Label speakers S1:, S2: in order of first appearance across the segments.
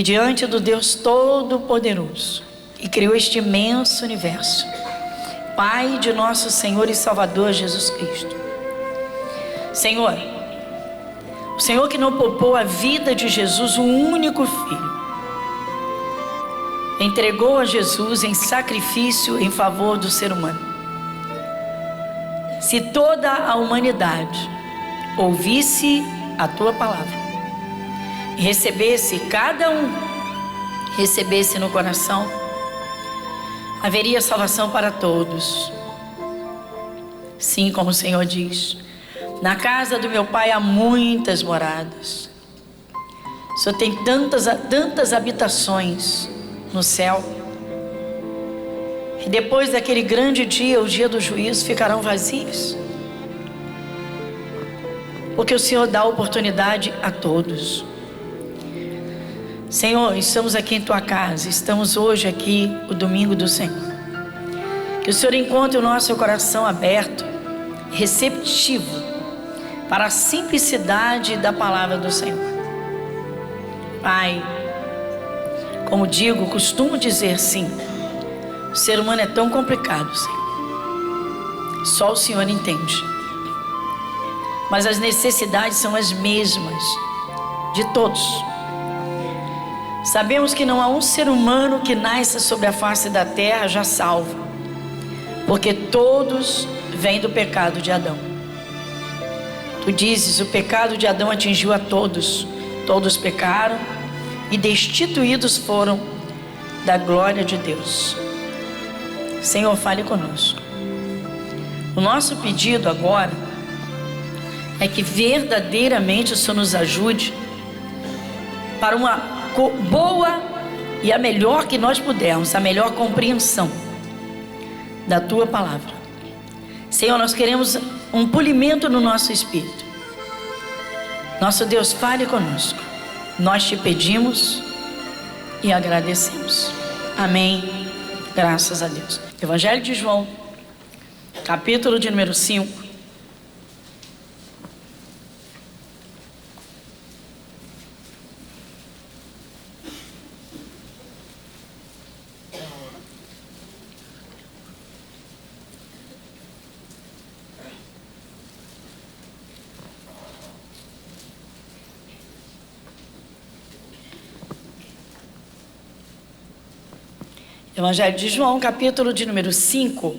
S1: que diante do Deus Todo-Poderoso, que criou este imenso universo, Pai de nosso Senhor e Salvador Jesus Cristo, Senhor, o Senhor que não poupou a vida de Jesus, o único Filho, entregou a Jesus em sacrifício em favor do ser humano. Se toda a humanidade ouvisse a tua palavra e recebesse, cada um recebesse no coração, haveria salvação para todos. Sim, como o Senhor diz, na casa do meu Pai há muitas moradas. O Senhor tem tantas habitações no céu, e depois daquele grande dia, o dia do juízo, ficarão vazios, porque o Senhor dá oportunidade a todos. Senhor, estamos aqui em tua casa, estamos hoje aqui, o domingo do Senhor. Que o Senhor encontre o nosso coração aberto, receptivo para a simplicidade da palavra do Senhor. Pai, como digo, costumo dizer, sim, o ser humano é tão complicado, Senhor. Só o Senhor entende. Mas as necessidades são as mesmas de todos. Sabemos que não há um ser humano que nasça sobre a face da terra já salvo, porque todos vêm do pecado de Adão. Tu dizes, o pecado de Adão atingiu a todos, todos pecaram e destituídos foram da glória de Deus. Senhor, fale conosco. O nosso pedido agora é que verdadeiramente o Senhor nos ajude para uma boa e a melhor que nós pudermos, a melhor compreensão da tua palavra. Senhor, nós queremos um polimento no nosso espírito. Nosso Deus, fale conosco. Nós te pedimos e agradecemos. Amém. Graças a Deus. Evangelho de João, capítulo de número 5. Evangelho de João, capítulo de número 5.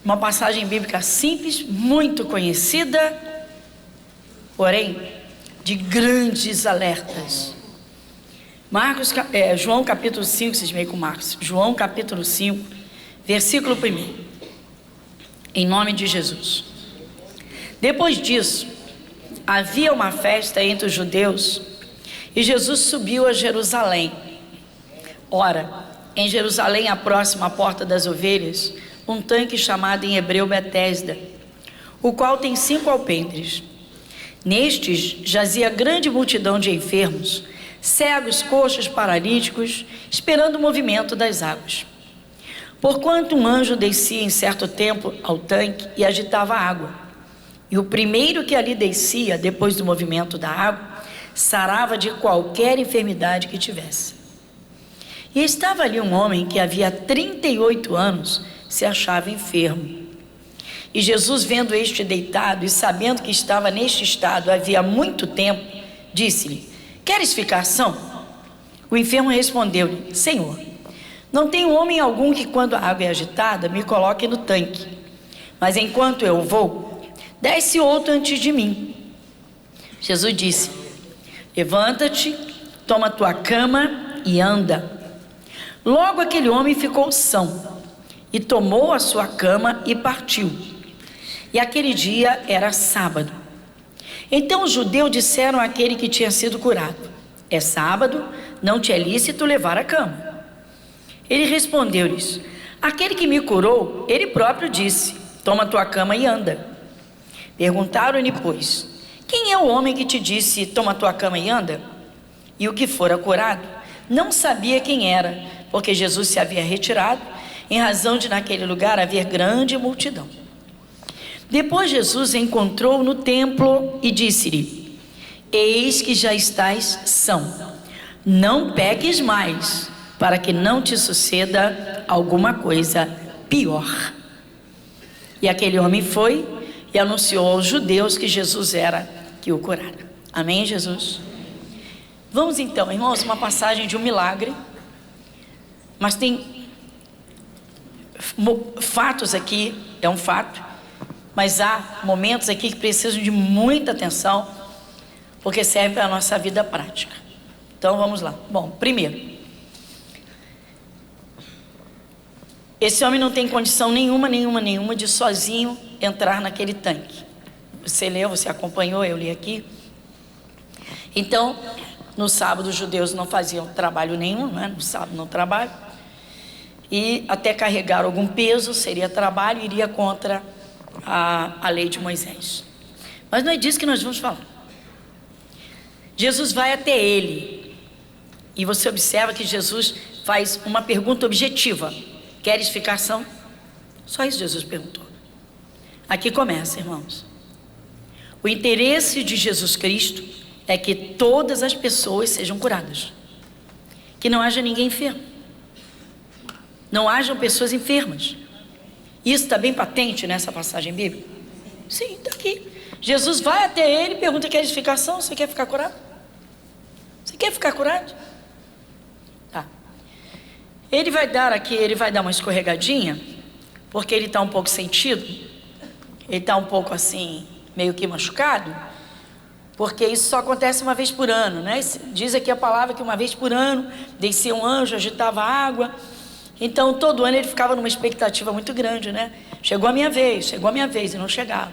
S1: Uma passagem bíblica simples, muito conhecida, porém de grandes alertas. João capítulo 5, vocês veem com Marcos. João capítulo 5, versículo 1. Em nome de Jesus. Depois disso, havia uma festa entre os judeus e Jesus subiu a Jerusalém. Ora, em Jerusalém, próximo à porta das ovelhas, um tanque chamado em hebreu Betesda, o qual tem 5 alpendres. Nestes jazia grande multidão de enfermos, cegos, coxos, paralíticos, esperando o movimento das águas. Porquanto um anjo descia em certo tempo ao tanque e agitava a água, e o primeiro que ali descia, depois do movimento da água, sarava de qualquer enfermidade que tivesse. E estava ali um homem que havia 38 anos se achava enfermo. E Jesus, vendo este deitado e sabendo que estava neste estado havia muito tempo, disse-lhe: queres ficar são? O enfermo respondeu-lhe: Senhor, não tenho homem algum que, quando a água é agitada, me coloque no tanque. Mas enquanto eu vou, desce outro antes de mim. Jesus disse: levanta-te, toma tua cama e anda. Logo aquele homem ficou são, e tomou a sua cama e partiu. E aquele dia era sábado. Então os judeus disseram àquele que tinha sido curado: é sábado, não te é lícito levar a cama. Ele respondeu-lhes: aquele que me curou, ele próprio disse: toma tua cama e anda. Perguntaram-lhe, pois: quem é o homem que te disse: toma tua cama e anda? E o que fora curado não sabia quem era, porque Jesus se havia retirado, em razão de naquele lugar haver grande multidão. Depois Jesus encontrou no templo e disse-lhe: eis que já estás são. Não peques mais, para que não te suceda alguma coisa pior. E aquele homem foi e anunciou aos judeus que Jesus era que o curara. Amém, Jesus? Vamos então, irmãos, uma passagem de um milagre, mas tem fatos aqui, é um fato, mas há momentos aqui que precisam de muita atenção, porque serve para a nossa vida prática. Então vamos lá. Bom, primeiro, esse homem não tem condição nenhuma de sozinho entrar naquele tanque. Você leu, você acompanhou, eu li aqui. Então, no sábado os judeus não faziam trabalho nenhum, né? No sábado não trabalham. E até carregar algum peso seria trabalho e iria contra a lei de Moisés. Mas não é disso que nós vamos falar. Jesus vai até ele. E você observa que Jesus faz uma pergunta objetiva. Queres ficar são? Só isso Jesus perguntou. Aqui começa, irmãos. O interesse de Jesus Cristo é que todas as pessoas sejam curadas. Que não haja ninguém enfermo. Não hajam pessoas enfermas. Isso está bem patente nessa passagem bíblica? Sim, está aqui. Jesus vai até ele e pergunta: queres ficar são? Você quer ficar curado? Você quer ficar curado? Tá. Ele vai dar uma escorregadinha, porque ele está um pouco sentido, ele está um pouco assim, meio que machucado, porque isso só acontece uma vez por ano, né? Diz aqui a palavra que uma vez por ano descia um anjo, agitava a água. Então todo ano ele ficava numa expectativa muito grande, né? Chegou a minha vez, e não chegava,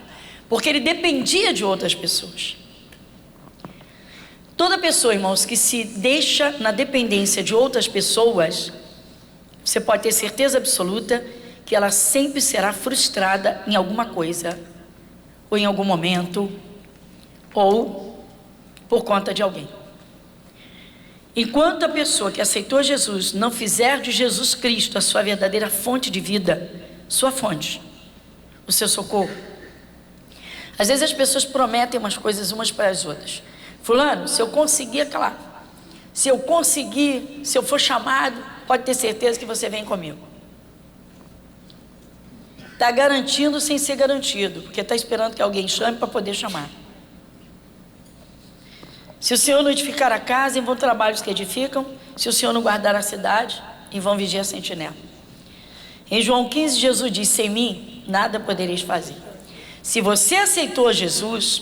S1: porque ele dependia de outras pessoas. Toda pessoa, irmãos, que se deixa na dependência de outras pessoas, você pode ter certeza absoluta que ela sempre será frustrada em alguma coisa, ou em algum momento, ou por conta de alguém. Enquanto a pessoa que aceitou Jesus não fizer de Jesus Cristo a sua verdadeira fonte de vida, sua fonte, o seu socorro. Às vezes as pessoas prometem umas coisas umas para as outras. Fulano, se eu conseguir aquela, se eu for chamado, pode ter certeza que você vem comigo. Está garantindo sem ser garantido, porque está esperando que alguém chame para poder chamar. Se o Senhor não edificar a casa, em vão trabalhos que edificam. Se o Senhor não guardar a cidade, em vão vigia a sentinela. Em João 15, Jesus disse: sem mim, nada podereis fazer. Se você aceitou Jesus,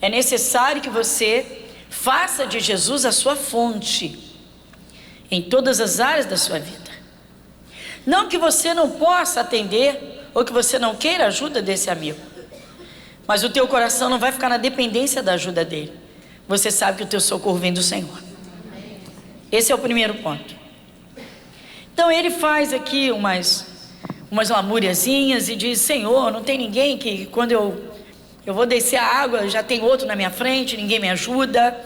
S1: é necessário que você faça de Jesus a sua fonte, em todas as áreas da sua vida. Não que você não possa atender, ou que você não queira a ajuda desse amigo, mas o teu coração não vai ficar na dependência da ajuda dele. Você sabe que o teu socorro vem do Senhor. Esse é o primeiro ponto. Então ele faz aqui umas lamúriazinhas e diz: Senhor, não tem ninguém que quando eu vou descer a água, já tem outro na minha frente, ninguém me ajuda.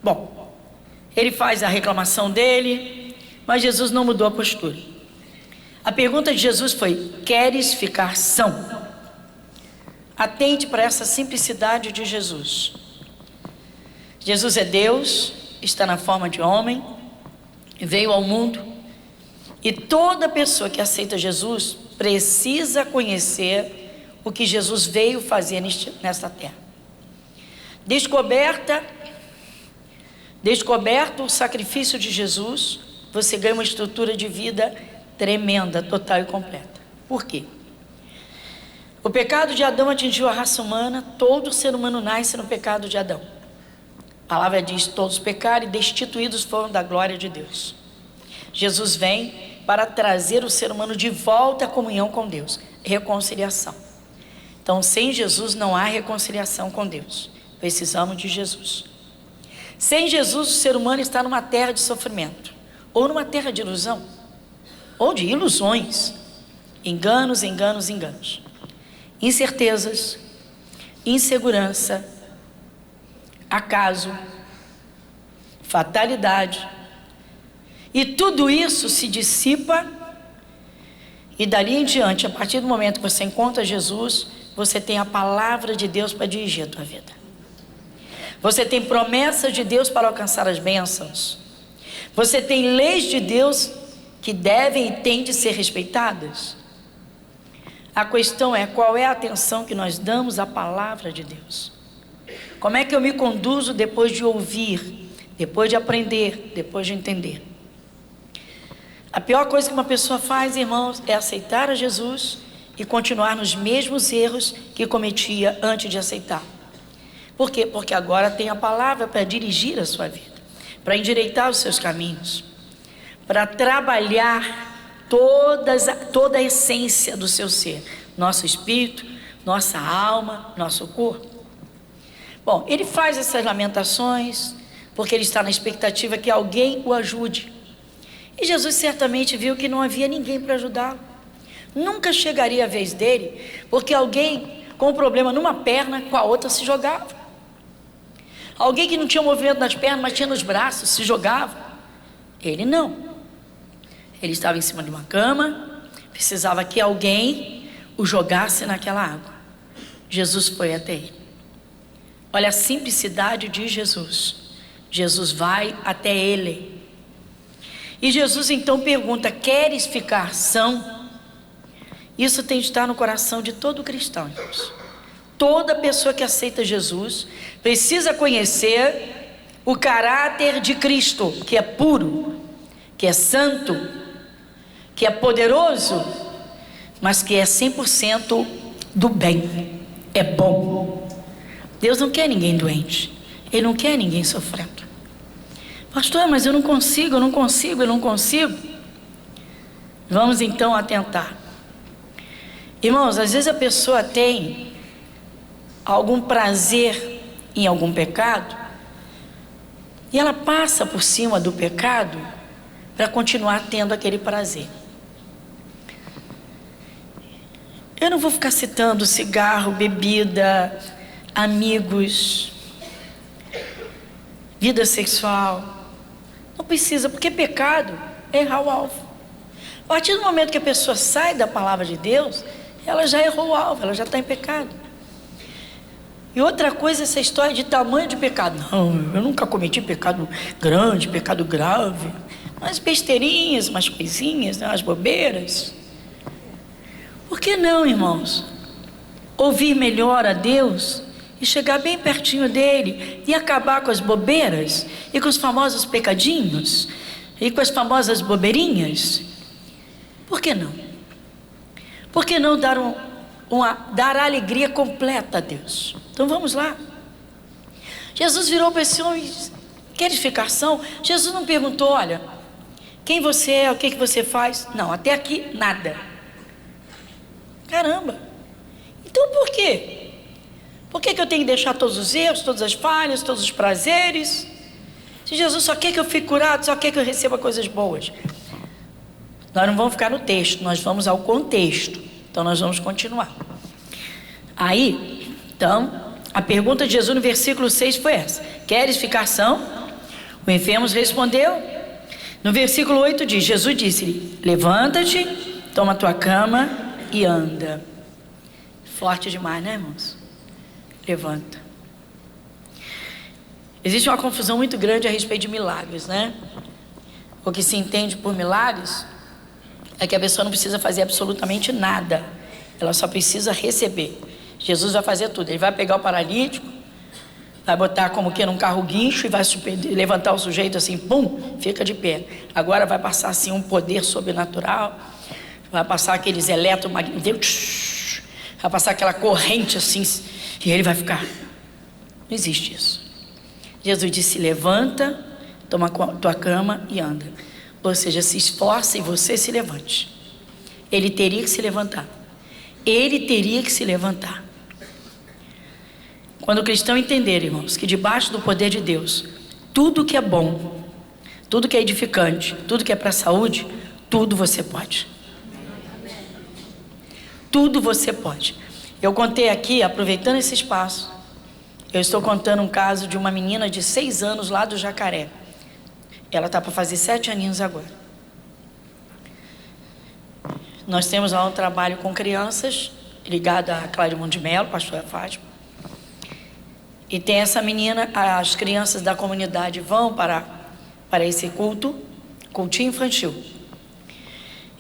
S1: Bom, ele faz a reclamação dele, mas Jesus não mudou a postura. A pergunta de Jesus foi: queres ficar são? Atente para essa simplicidade de Jesus. Jesus é Deus, está na forma de homem, veio ao mundo, e toda pessoa que aceita Jesus precisa conhecer o que Jesus veio fazer nesta terra. Descoberto o sacrifício de Jesus, você ganha uma estrutura de vida tremenda, total e completa. Por quê? O pecado de Adão atingiu a raça humana, todo ser humano nasce no pecado de Adão. A palavra diz: todos pecaram e destituídos foram da glória de Deus. Jesus vem para trazer o ser humano de volta à comunhão com Deus, reconciliação. Então, sem Jesus não há reconciliação com Deus. Precisamos de Jesus. Sem Jesus, o ser humano está numa terra de sofrimento, ou numa terra de ilusão, ou de ilusões, enganos, incertezas, insegurança, acaso, fatalidade, e tudo isso se dissipa, e dali em diante, a partir do momento que você encontra Jesus, você tem a palavra de Deus para dirigir a tua vida. Você tem promessas de Deus para alcançar as bênçãos. Você tem leis de Deus que devem e têm de ser respeitadas. A questão é, qual é a atenção que nós damos à palavra de Deus? Como é que eu me conduzo depois de ouvir, depois de aprender, depois de entender? A pior coisa que uma pessoa faz, irmãos, é aceitar a Jesus e continuar nos mesmos erros que cometia antes de aceitar. Por quê? Porque agora tem a palavra para dirigir a sua vida, para endireitar os seus caminhos, para trabalhar toda a essência do seu ser, nosso espírito, nossa alma, nosso corpo. Bom, ele faz essas lamentações porque ele está na expectativa que alguém o ajude. E Jesus certamente viu que não havia ninguém para ajudá-lo. Nunca chegaria a vez dele, porque alguém com um problema numa perna, com a outra se jogava. Alguém que não tinha movimento nas pernas, mas tinha nos braços, se jogava. Ele não. Ele estava em cima de uma cama, precisava que alguém o jogasse naquela água. Jesus foi até ele. Olha a simplicidade de Jesus. Jesus vai até ele. E Jesus então pergunta: queres ficar são? Isso tem de estar no coração de todo cristão, irmãos. Toda pessoa que aceita Jesus precisa conhecer o caráter de Cristo, que é puro, que é santo, que é poderoso, mas que é 100% do bem, é bom. Deus não quer ninguém doente, Ele não quer ninguém sofrendo. Pastor, mas eu não consigo. Vamos então atentar. Irmãos, às vezes a pessoa tem algum prazer em algum pecado e ela passa por cima do pecado para continuar tendo aquele prazer. Eu não vou ficar citando cigarro, bebida, amigos, vida sexual. Não precisa, porque pecado é errar o alvo. A partir do momento que a pessoa sai da palavra de Deus, ela já errou o alvo, ela já está em pecado. E outra coisa, essa história de tamanho de pecado. Não, eu nunca cometi pecado grande, pecado grave. Umas besteirinhas, umas coisinhas, umas bobeiras. Por que não, irmãos? Ouvir melhor a Deus e chegar bem pertinho dele e acabar com as bobeiras e com os famosos pecadinhos e com as famosas bobeirinhas. Por que não? Por que não dar a alegria completa a Deus? Então vamos lá. Jesus virou para esse homem: queres ficar são? Jesus não perguntou: olha, quem você é, o que você faz? Não, até aqui nada. Caramba. Então por quê? Por que eu tenho que deixar todos os erros, todas as falhas, todos os prazeres? Se Jesus só quer que eu fique curado, só quer que eu receba coisas boas. Nós não vamos ficar no texto, nós vamos ao contexto. Então nós vamos continuar. Aí, então, a pergunta de Jesus no versículo 6 foi essa: queres ficar são? O enfermo respondeu. No versículo 8 diz: Jesus disse-lhe: levanta-te, toma a tua cama e anda. Forte demais, né, irmãos? Levanta. Existe uma confusão muito grande a respeito de milagres, né? O que se entende por milagres é que a pessoa não precisa fazer absolutamente nada, ela só precisa receber. Jesus vai fazer tudo. Ele vai pegar o paralítico, vai botar como que num carro guincho e vai levantar o sujeito assim, pum, fica de pé. Agora vai passar assim um poder sobrenatural, vai passar aqueles eletromagnéticos, vai passar aquela corrente assim, e ele vai ficar. Não existe isso. Jesus disse: levanta, toma a tua cama e anda. Ou seja, se esforça e você se levante. Ele teria que se levantar. Ele teria que se levantar. Quando o cristão entender, irmãos, que debaixo do poder de Deus, tudo que é bom, tudo que é edificante, tudo que é para a saúde, tudo você pode. Tudo você pode. Eu contei aqui, aproveitando esse espaço, eu estou contando um caso de uma menina de 6 anos lá do Jacaré. Ela está para fazer 7 aninhos agora. Nós temos lá um trabalho com crianças, ligado a Clarimundo de Melo, pastora Fátima. E tem essa menina, as crianças da comunidade vão para esse cultinho infantil.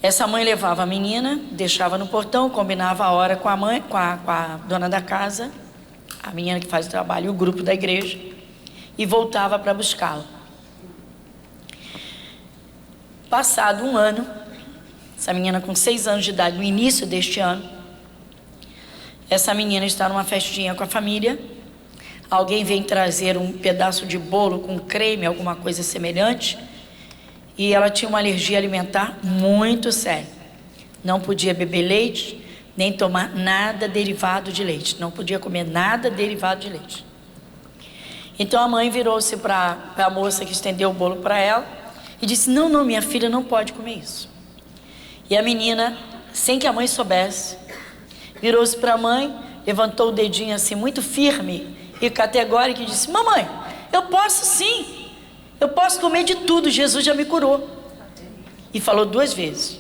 S1: Essa mãe levava a menina, deixava no portão, combinava a hora com a mãe, com a dona da casa, a menina que faz o trabalho, e o grupo da igreja, e voltava para buscá-la. Passado um ano, essa menina com 6 anos de idade, no início deste ano, essa menina está numa festinha com a família, alguém vem trazer um pedaço de bolo com creme, alguma coisa semelhante, e ela tinha uma alergia alimentar muito séria. Não podia beber leite, nem tomar nada derivado de leite. Não podia comer nada derivado de leite. Então a mãe virou-se para a moça que estendeu o bolo para ela e disse: não, minha filha não pode comer isso. E a menina, sem que a mãe soubesse, virou-se para a mãe, levantou o dedinho assim muito firme e categórico e disse: mamãe, eu posso sim. Eu posso comer de tudo, Jesus já me curou. E falou 2 vezes.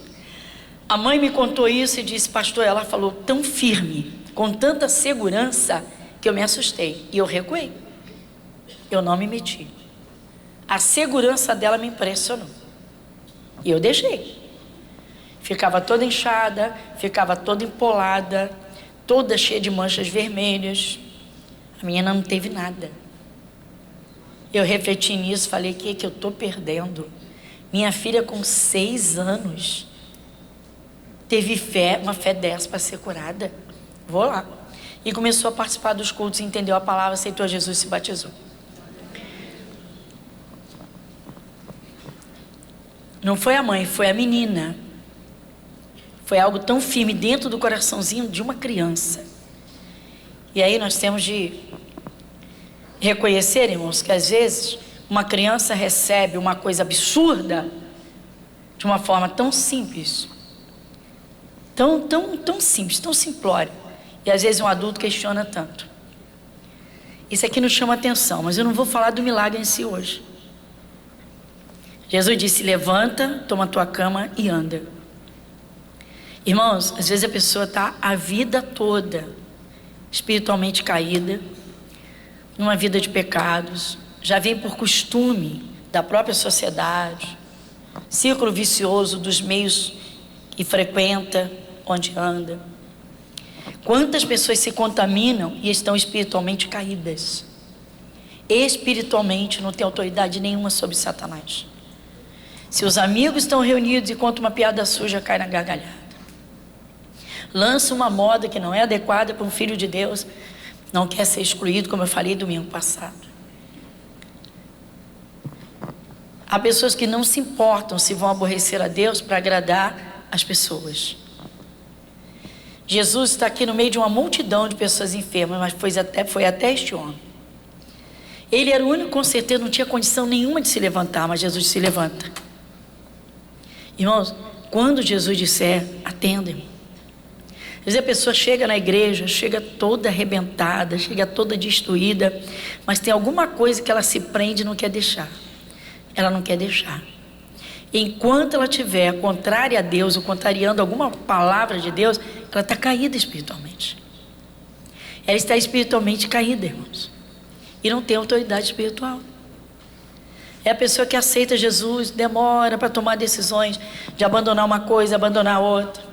S1: A mãe me contou isso e disse: pastor, ela falou tão firme, com tanta segurança, que eu me assustei. E eu recuei. Eu não me meti. A segurança dela me impressionou. E eu deixei. Ficava toda inchada, ficava toda empolada, toda cheia de manchas vermelhas. A menina não teve nada. Eu refleti nisso, falei: o que eu estou perdendo? Minha filha com 6 anos teve fé, uma fé dessa para ser curada. Vou lá. E começou a participar dos cultos, entendeu a palavra, aceitou Jesus e se batizou. Não foi a mãe, foi a menina. Foi algo tão firme dentro do coraçãozinho de uma criança. E aí nós temos de reconhecer, irmãos, que às vezes uma criança recebe uma coisa absurda de uma forma tão simples, tão simples, tão simplória, e às vezes um adulto questiona tanto. Isso aqui nos chama atenção, mas eu não vou falar do milagre em si hoje. Jesus disse: levanta, toma a tua cama e anda. Irmãos, às vezes a pessoa está a vida toda espiritualmente caída, numa vida de pecados, já vem por costume da própria sociedade, círculo vicioso dos meios que frequenta, onde anda. Quantas pessoas se contaminam e estão espiritualmente caídas? Espiritualmente não tem autoridade nenhuma sobre Satanás. Se os amigos estão reunidos e contam uma piada suja, cai na gargalhada. Lança uma moda que não é adequada para um filho de Deus, não quer ser excluído, como eu falei domingo passado. Há pessoas que não se importam se vão aborrecer a Deus para agradar as pessoas. Jesus está aqui no meio de uma multidão de pessoas enfermas, mas foi até este homem. Ele era o único, com certeza, não tinha condição nenhuma de se levantar, mas Jesus se levanta. Irmãos, quando Jesus disser, atendem. Às vezes a pessoa chega na igreja, chega toda arrebentada, chega toda destruída, mas tem alguma coisa que ela se prende e não quer deixar. Ela não quer deixar. Enquanto ela estiver contrária a Deus, ou contrariando alguma palavra de Deus, ela está caída espiritualmente. Ela está espiritualmente caída, irmãos. E não tem autoridade espiritual. É a pessoa que aceita Jesus, demora para tomar decisões de abandonar uma coisa, abandonar outra.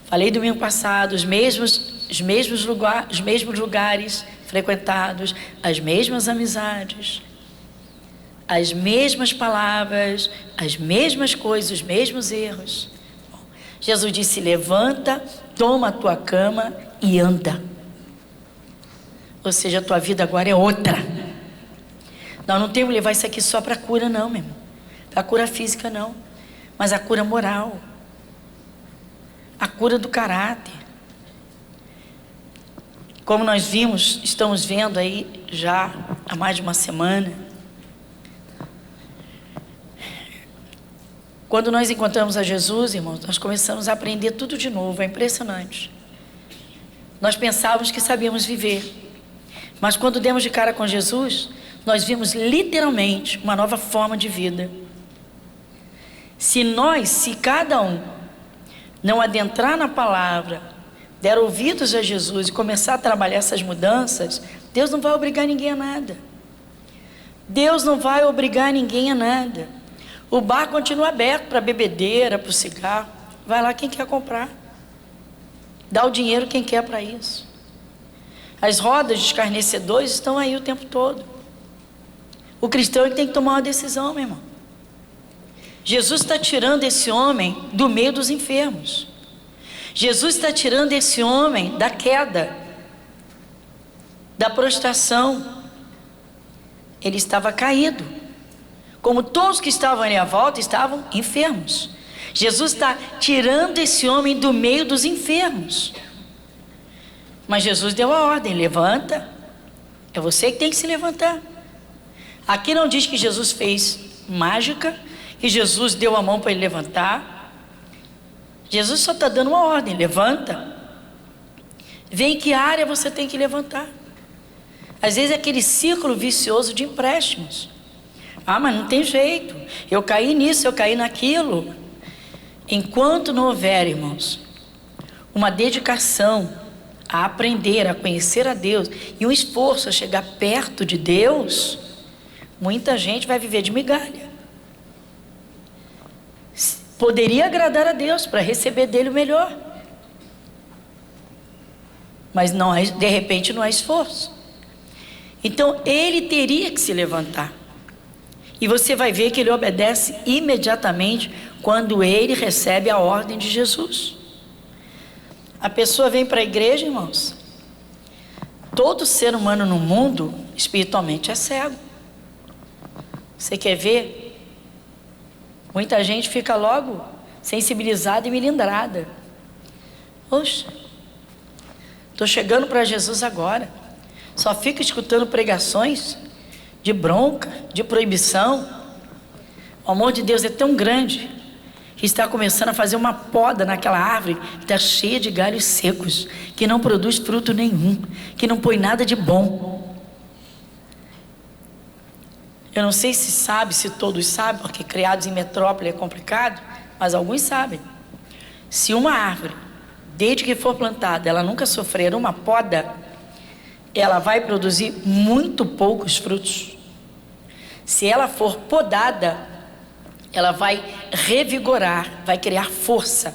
S1: Falei domingo passado, os mesmos lugares frequentados, as mesmas amizades, as mesmas palavras, as mesmas coisas, os mesmos erros. Bom, Jesus disse: levanta, toma a tua cama e anda. Ou seja, a tua vida agora é outra. Nós não temos que levar isso aqui só para a cura, não, meu irmão. Para a cura física, não. Mas a cura moral. A cura do caráter. Como nós estamos vendo aí já há mais de uma semana. Quando nós encontramos a Jesus, irmãos, nós começamos a aprender tudo de novo. É impressionante. Nós pensávamos que sabíamos viver. Mas quando demos de cara com Jesus, nós vimos literalmente uma nova forma de vida. Se cada um não adentrar na palavra, der ouvidos a Jesus e começar a trabalhar essas mudanças, Deus não vai obrigar ninguém a nada. Deus não vai obrigar ninguém a nada. O bar continua aberto para bebedeira, para o cigarro. Vai lá quem quer comprar. Dá o dinheiro quem quer para isso. As rodas de escarnecedores estão aí o tempo todo. O cristão ele tem que tomar uma decisão, meu irmão. Jesus está tirando esse homem do meio dos enfermos. Jesus está tirando esse homem da queda, da prostração. Ele estava caído. Como todos que estavam ali à volta estavam enfermos. Jesus está tirando esse homem do meio dos enfermos. Mas Jesus deu a ordem: levanta. É você que tem que se levantar. Aqui não diz que Jesus fez mágica, que Jesus deu a mão para ele levantar. Jesus só está dando uma ordem: levanta. Vê em que área você tem que levantar. Às vezes é aquele círculo vicioso de empréstimos. Ah, mas não tem jeito, eu caí nisso, eu caí naquilo. Enquanto não houver, irmãos, uma dedicação a aprender, a conhecer a Deus e um esforço a chegar perto de Deus, muita gente vai viver de migalha. Poderia agradar a Deus para receber dele o melhor, mas não é, de repente não há esforço. Então ele teria que se levantar. E você vai ver que ele obedece imediatamente quando ele recebe a ordem de Jesus. A pessoa vem para a igreja, irmãos. Todo ser humano no mundo espiritualmente é cego. Você quer ver? Muita gente fica logo sensibilizada e melindrada. Poxa, estou chegando para Jesus agora. Só fica escutando pregações de bronca, de proibição. O amor de Deus é tão grande que está começando a fazer uma poda naquela árvore que está cheia de galhos secos, que não produz fruto nenhum, que não põe nada de bom. Eu não sei se sabe, se todos sabem, porque criados em metrópole é complicado, mas alguns sabem. Se uma árvore, desde que for plantada, ela nunca sofrer uma poda, ela vai produzir muito poucos frutos. Se ela for podada, ela vai revigorar, vai criar força.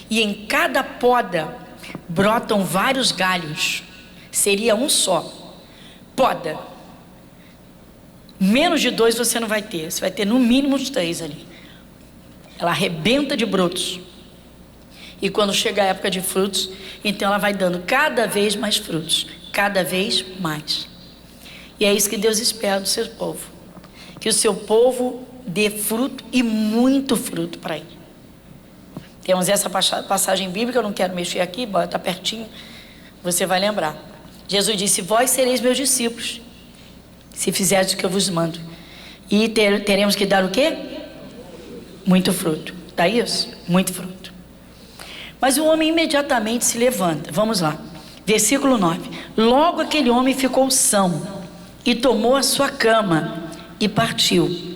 S1: E em cada poda brotam vários galhos. Seria um só. Poda. Menos de 2 você não vai ter. Você vai ter no mínimo uns 3 ali. Ela arrebenta de brotos. E quando chega a época de frutos, então ela vai dando cada vez mais frutos. Cada vez mais. E é isso que Deus espera do seu povo. Que o seu povo dê fruto e muito fruto para ele. Temos essa passagem bíblica, eu não quero mexer aqui, está pertinho, você vai lembrar. Jesus disse: vós sereis meus discípulos, se fizerdes o que eu vos mando. E teremos que dar o quê? Muito fruto. Dá isso? Muito fruto. Mas o homem imediatamente se levanta. Vamos lá. Versículo 9. Logo aquele homem ficou são e tomou a sua cama e partiu.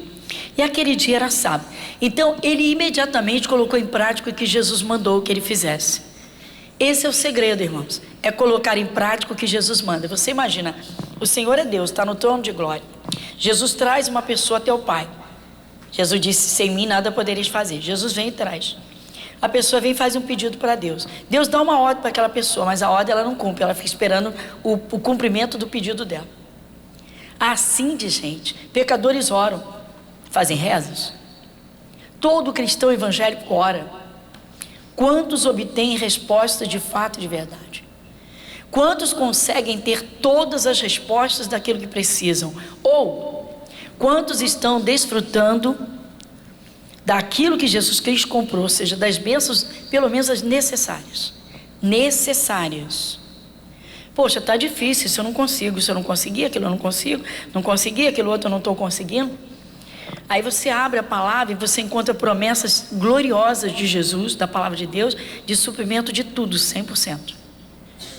S1: E aquele dia era sábado. Então ele imediatamente colocou em prática o que Jesus mandou que ele fizesse. Esse é o segredo, irmãos. É colocar em prática o que Jesus manda. Você imagina, o Senhor é Deus, está no trono de glória. Jesus traz uma pessoa até o Pai. Jesus disse: sem mim nada podereis fazer. Jesus vem e traz. A pessoa vem e faz um pedido para Deus. Deus dá uma ordem para aquela pessoa, mas a ordem ela não cumpre. Ela fica esperando o cumprimento do pedido dela. Assim de gente, pecadores oram, fazem rezas. Todo cristão evangélico ora. Quantos obtêm respostas de fato e de verdade? Quantos conseguem ter todas as respostas daquilo que precisam? Ou quantos estão desfrutando daquilo que Jesus Cristo comprou, ou seja, das bênçãos, pelo menos as necessárias. Necessárias. Poxa, está difícil, isso eu não consigo, isso eu não consegui, aquilo eu não consigo, não consegui, aquilo outro eu não estou conseguindo. Aí você abre a palavra e você encontra promessas gloriosas de Jesus, da palavra de Deus, de suprimento de tudo, 100%.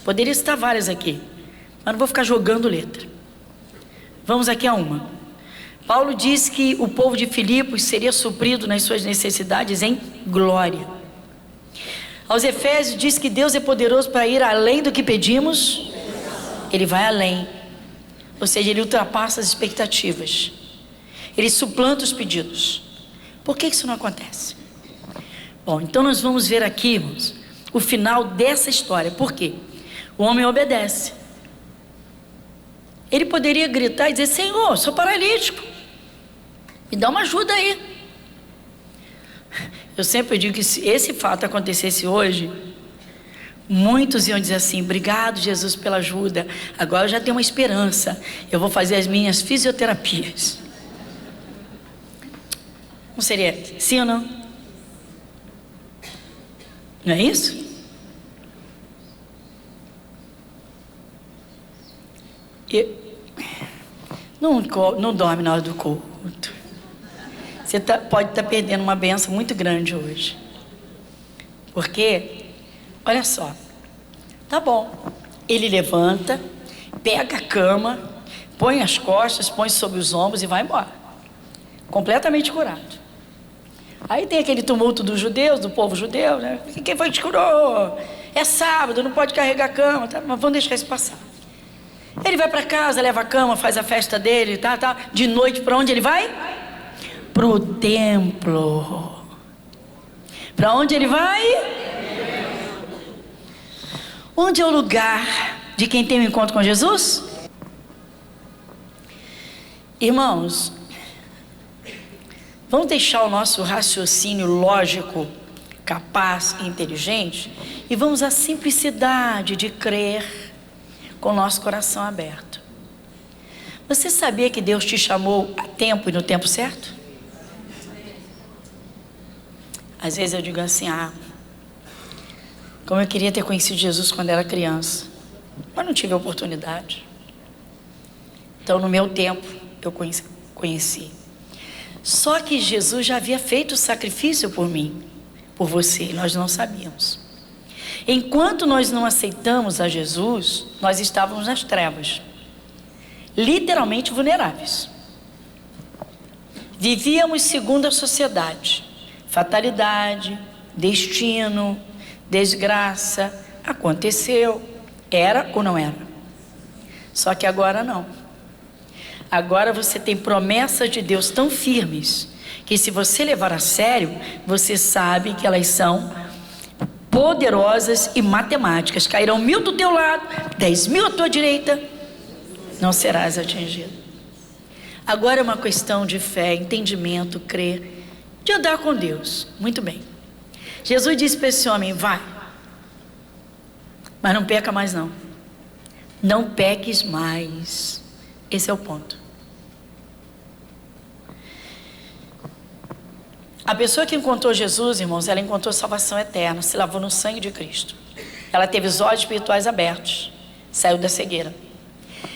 S1: Poderia citar várias aqui, mas não vou ficar jogando letra. Vamos aqui a uma. Paulo diz que o povo de Filipos seria suprido nas suas necessidades em glória. Aos Efésios diz que Deus é poderoso para ir além do que pedimos. Ele vai além. Ou seja, ele ultrapassa as expectativas. Ele suplanta os pedidos. Por que isso não acontece? Bom, então nós vamos ver aqui, irmãos, o final dessa história. Por quê? O homem obedece. Ele poderia gritar e dizer: Senhor, sou paralítico, me dá uma ajuda aí. Eu sempre digo que se esse fato acontecesse hoje, muitos iam dizer assim: obrigado, Jesus, pela ajuda, agora eu já tenho uma esperança, eu vou fazer as minhas fisioterapias. Não seria sim ou não? Não é isso? Não dorme na hora do culto. Você pode estar perdendo uma bênção muito grande hoje. Porque, olha só, tá bom, ele levanta, pega a cama, põe as costas, põe sobre os ombros e vai embora, completamente curado. Aí tem aquele tumulto dos judeus, do povo judeu, né? Quem foi que te curou? É sábado, não pode carregar a cama, tá? Mas vamos deixar isso passar. Ele vai para casa, leva a cama, faz a festa dele, tá. De noite, para onde ele vai? Para o templo. Para onde ele vai? Onde é o lugar de quem tem um encontro com Jesus? Irmãos, vamos deixar o nosso raciocínio lógico, capaz e inteligente, e vamos à simplicidade de crer com o nosso coração aberto. Você sabia que Deus te chamou a tempo e no tempo certo? Às vezes eu digo assim: como eu queria ter conhecido Jesus quando era criança, mas não tive a oportunidade. Então no meu tempo eu conheci. Só que Jesus já havia feito o sacrifício por mim, por você, e nós não sabíamos. Enquanto nós não aceitamos a Jesus, nós estávamos nas trevas, literalmente vulneráveis. Vivíamos segundo a sociedade: fatalidade, destino, desgraça. Aconteceu, era ou não era? Só que agora não. Agora você tem promessas de Deus tão firmes que, se você levar a sério, você sabe que elas são poderosas e matemáticas. Cairão 1000 do teu lado, 10.000 à tua direita, não serás atingido. Agora é uma questão de fé, entendimento, crer, de andar com Deus. Muito bem. Jesus disse para esse homem: vai, mas não peca mais não. Não peques mais. Esse é o ponto. A pessoa que encontrou Jesus, irmãos, ela encontrou salvação eterna, se lavou no sangue de Cristo. Ela teve os olhos espirituais abertos, saiu da cegueira.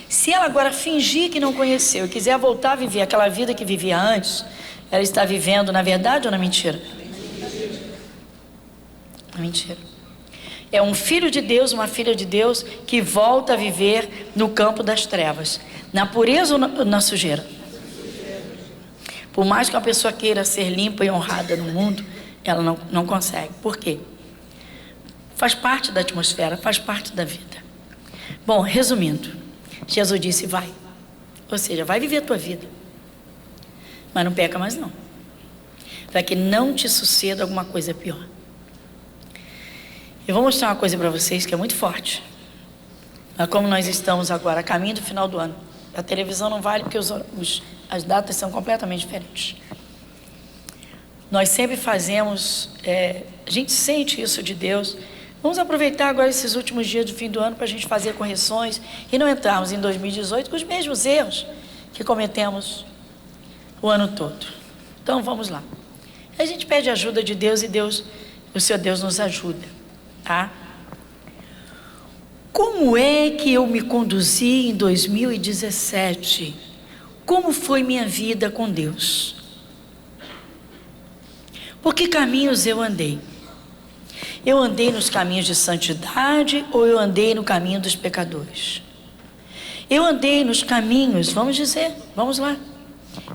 S1: Se ela agora fingir que não conheceu e quiser voltar a viver aquela vida que vivia antes, ela está vivendo na verdade ou na mentira? Na mentira. É um filho de Deus, uma filha de Deus que volta a viver no campo das trevas, na pureza ou na sujeira? Por mais que uma pessoa queira ser limpa e honrada no mundo, ela não consegue. Por quê? Faz parte da atmosfera, faz parte da vida. Bom, resumindo, Jesus disse: vai. Ou seja, vai viver a tua vida, mas não peca mais não, para que não te suceda alguma coisa pior. Eu vou mostrar uma coisa para vocês que é muito forte. Mas como nós estamos agora a caminho do final do ano, a televisão não vale porque as datas são completamente diferentes. Nós sempre fazemos, a gente sente isso de Deus. Vamos aproveitar agora esses últimos dias do fim do ano para a gente fazer correções e não entrarmos em 2018 com os mesmos erros que cometemos o ano todo. Então vamos lá. A gente pede ajuda de Deus e o seu Deus nos ajuda, tá? Como é que eu me conduzi em 2017? Como foi minha vida com Deus? Por que caminhos eu andei? Eu andei nos caminhos de santidade ou eu andei no caminho dos pecadores? Eu andei nos caminhos, vamos lá.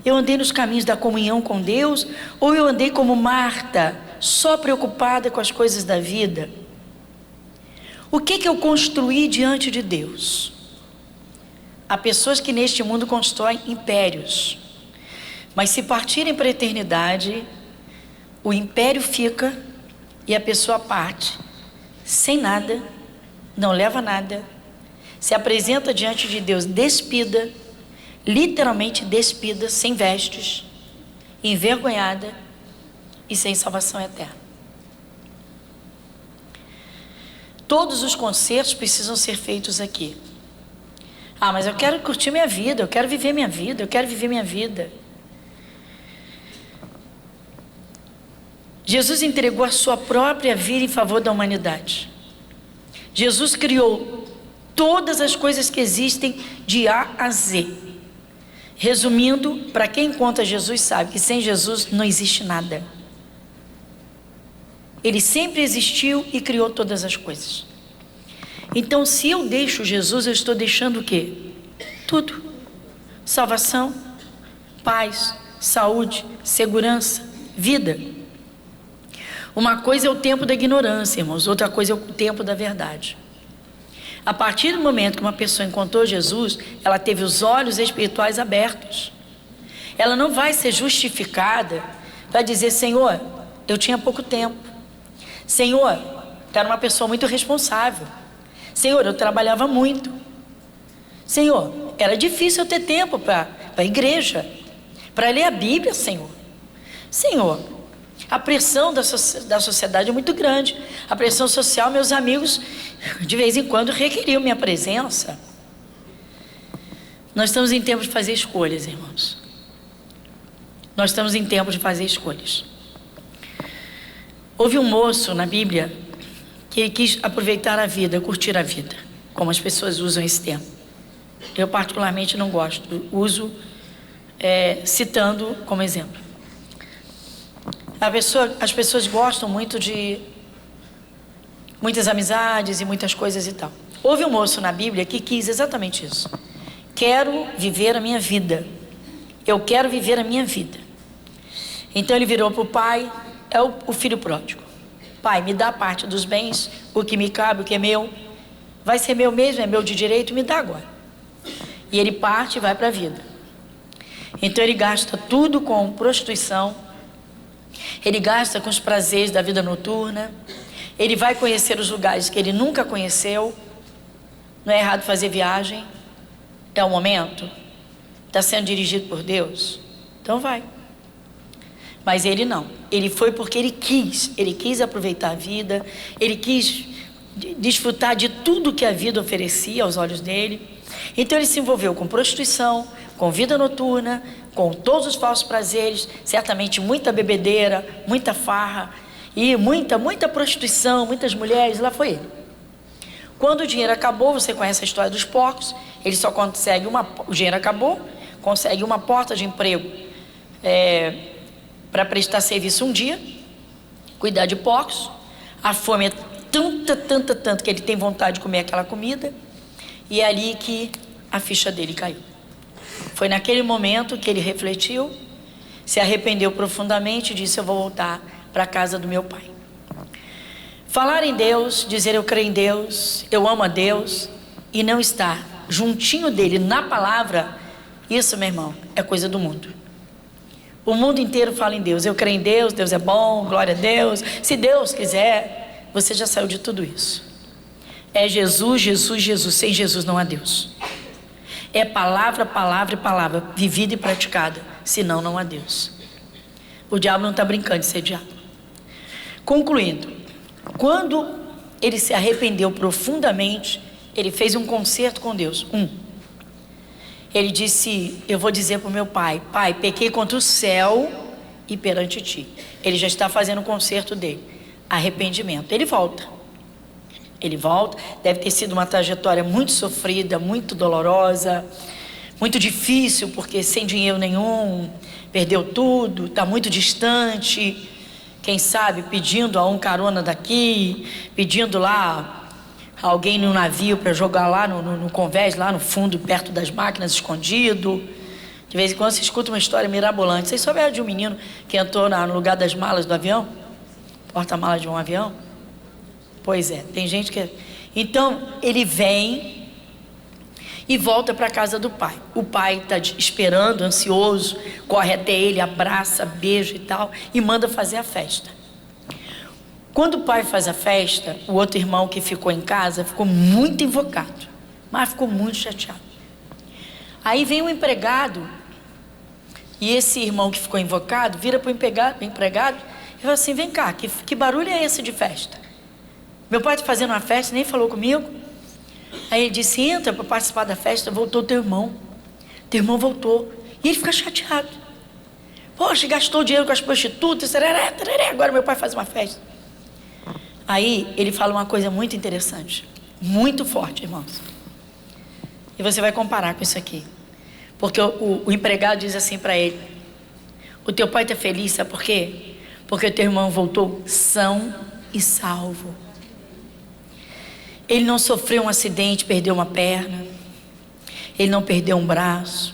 S1: Eu andei nos caminhos da comunhão com Deus ou eu andei como Marta, só preocupada com as coisas da vida? O que eu construí diante de Deus? Há pessoas que neste mundo constroem impérios, mas se partirem para a eternidade, o império fica e a pessoa parte sem nada, não leva nada, se apresenta diante de Deus despida, literalmente despida, sem vestes, envergonhada e sem salvação eterna. Todos os concertos precisam ser feitos aqui. Ah, mas eu quero curtir minha vida, eu quero viver minha vida, eu quero viver minha vida. Jesus entregou a sua própria vida em favor da humanidade. Jesus criou todas as coisas que existem de A a Z. Resumindo, para quem encontra Jesus sabe que sem Jesus não existe nada. Ele sempre existiu e criou todas as coisas. Então, se eu deixo Jesus, eu estou deixando o quê? Tudo. Salvação, paz, saúde, segurança, vida. Uma coisa é o tempo da ignorância, irmãos, outra coisa é o tempo da verdade. A partir do momento que uma pessoa encontrou Jesus, ela teve os olhos espirituais abertos. Ela não vai ser justificada para dizer: Senhor, eu tinha pouco tempo. Senhor, eu era uma pessoa muito responsável. Senhor, eu trabalhava muito. Senhor, era difícil eu ter tempo para a igreja, para ler a Bíblia, Senhor. Senhor, a pressão da sociedade é muito grande. A pressão social, meus amigos, de vez em quando requeriam minha presença. Nós estamos em tempo de fazer escolhas, irmãos. Nós estamos em tempo de fazer escolhas. Houve um moço na Bíblia que ele quis aproveitar a vida, curtir a vida, como as pessoas usam esse termo. Eu particularmente não gosto, uso citando como exemplo. As pessoas gostam muito de muitas amizades e muitas coisas e tal. Houve um moço na Bíblia que quis exatamente isso. Quero viver a minha vida. Eu quero viver a minha vida. Então ele virou para o pai, é o filho pródigo. Pai, me dá parte dos bens, o que me cabe, o que é meu. Vai ser meu mesmo, é meu de direito, me dá agora. E ele parte e vai para a vida. Então ele gasta tudo com prostituição. Ele gasta com os prazeres da vida noturna. Ele vai conhecer os lugares que ele nunca conheceu. Não é errado fazer viagem. É o momento. Está sendo dirigido por Deus. Então vai. Mas ele não. Ele foi porque ele quis. Ele quis aproveitar a vida. Ele quis desfrutar de tudo que a vida oferecia aos olhos dele. Então ele se envolveu com prostituição, com vida noturna, com todos os falsos prazeres, certamente muita bebedeira, muita farra e muita prostituição, muitas mulheres, lá foi ele. Quando o dinheiro acabou, você conhece a história dos porcos, ele só consegue o dinheiro acabou, consegue uma porta de emprego para prestar serviço um dia, cuidar de porcos. A fome é tanta que ele tem vontade de comer aquela comida, e é ali que a ficha dele caiu. Foi naquele momento que ele refletiu, se arrependeu profundamente e disse: eu vou voltar para a casa do meu pai. Falar em Deus, dizer eu creio em Deus, eu amo a Deus, e não estar juntinho dele na palavra, isso, meu irmão, é coisa do mundo. O mundo inteiro fala em Deus, eu creio em Deus, Deus é bom, glória a Deus, se Deus quiser. Você já saiu de tudo isso. É Jesus, Jesus, Jesus. Sem Jesus não há Deus. É palavra, palavra e palavra, vivida e praticada. Senão não há Deus. O diabo não está brincando de ser diabo. Concluindo, quando ele se arrependeu profundamente, ele fez um concerto com Deus. Ele disse: eu vou dizer para o meu pai: pai, pequei contra o céu e perante ti. Ele já está fazendo o concerto dele. Arrependimento. Ele volta, deve ter sido uma trajetória muito sofrida, muito dolorosa, muito difícil, porque sem dinheiro nenhum, perdeu tudo, está muito distante, quem sabe pedindo a um carona daqui, pedindo lá alguém no navio para jogar lá no convés, lá no fundo, perto das máquinas, escondido. De vez em quando você escuta uma história mirabolante. Vocês souberam de um menino que entrou no lugar das malas do avião? Porta-malas de um avião? Pois é, tem gente que... Então, ele vem e volta para a casa do pai. O pai está esperando, ansioso, corre até ele, abraça, beija e tal, e manda fazer a festa. Quando o pai faz a festa, o outro irmão que ficou em casa ficou muito invocado, mas ficou muito chateado. Aí vem o empregado, e esse irmão que ficou invocado vira para o empregado e fala assim: vem cá, que barulho é esse de festa? Meu pai está fazendo uma festa, nem falou comigo. Aí ele disse: entra para participar da festa. Voltou teu irmão voltou, e ele fica chateado. Poxa, gastou dinheiro com as prostitutas, agora meu pai faz uma festa. Aí ele fala uma coisa muito interessante, muito forte, irmãos, e você vai comparar com isso aqui, porque o empregado diz assim para ele: o teu pai está feliz, sabe por quê? Porque o teu irmão voltou são e salvo. Ele não sofreu um acidente, perdeu uma perna, ele não perdeu um braço,